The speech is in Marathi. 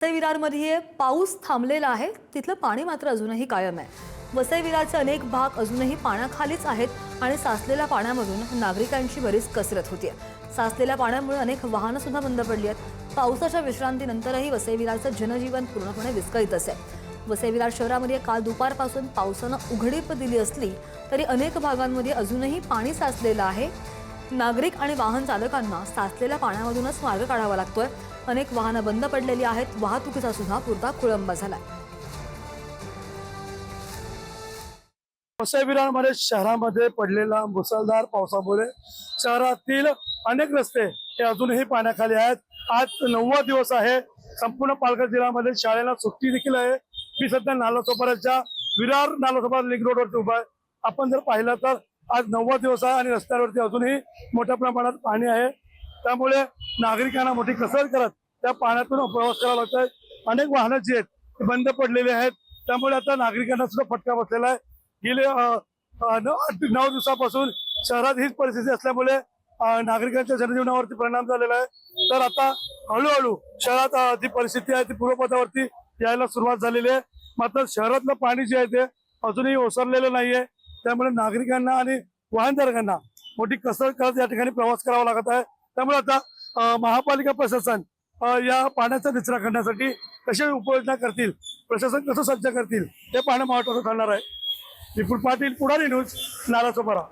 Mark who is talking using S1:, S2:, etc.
S1: वसई विरारमध्ये पाऊस थांबलेला आहे, तिथलं पाणी मात्र अजूनही कायम आहे. वसई विरारचे अनेक भाग अजूनही पाण्याखालीच आहेत आणि साचलेल्या पाण्यामधून नागरिकांची बरीच कसरत होतीये. साचलेल्या पाण्यामुळे अनेक वाहनं सुद्धा बंद पडली आहेत. पावसाच्या विश्रांतीनंतरही वसई विरारचं जनजीवन पूर्णपणे विस्कळीतच आहे. वसई विरार शहरामध्ये काल दुपारपासून पावसानं उघडीप दिली असली तरी अनेक भागांमध्ये अजूनही पाणी साचलेलं आहे. नागरिक आणि वाहन चालकांना साचलेल्या पाण्यामधूनच मार्ग काढावा लागतोय. अनेक वाहनं बंद पडलेली आहेत. वाहतुकीचा सुद्धा पुरता खोळंबा झालाय.
S2: वसई विरारमध्ये शहरामध्ये पडलेला मुसळधार पावसामुळे शहरातील अनेक रस्ते हे अजूनही पाण्याखाली आहेत. आज 9वा दिवस आहे. संपूर्ण पालघर जिल्ह्यामध्ये शाळेला सुट्टी देखील आहे. मी सध्या नालासोपाऱ्याच्या विरार नालासोपारा लिंक रोडवरती उभा आहे. आपण जर पाहिलं तर आज 9वा दिवस आहे आणि रस्त्यावरती अजूनही मोठ्या प्रमाणात पाणी आहे. त्यामुळे नागरिकांना मोठी कसरत करत त्या पाण्यातून प्रवास करावा लागतोय. अनेक वाहनं जी आहेत ते बंद पडलेली आहेत. त्यामुळे आता नागरिकांना सुद्धा फटका बसलेला आहे. गेले 9 दिवसापासून शहरात हीच परिस्थिती असल्यामुळे नागरिकांच्या जनजीवनावरती परिणाम झालेला आहे. तर आता हळूहळू शहरात ती परिस्थिती आहे ती पूर्वपदावरती यायला सुरुवात झालेली आहे. मात्र शहरातलं पाणी जे आहे ते अजूनही ओसरलेलं नाहीये. त्यामुळे नागरिकांना आणि वाहनधारकांना मोठी कसरत करत या ठिकाणी प्रवास करावा लागत आहे. त्यामुळे आता महापालिका प्रशासन या पाण्याचा निचरा करण्यासाठी कशा उपाययोजना करतील, प्रशासन कसं सज्ज करतील हे पाहणं महत्त्वाचं ठरणार आहे. विपुल पाटील, पुढारी न्यूज, नालासोपारा.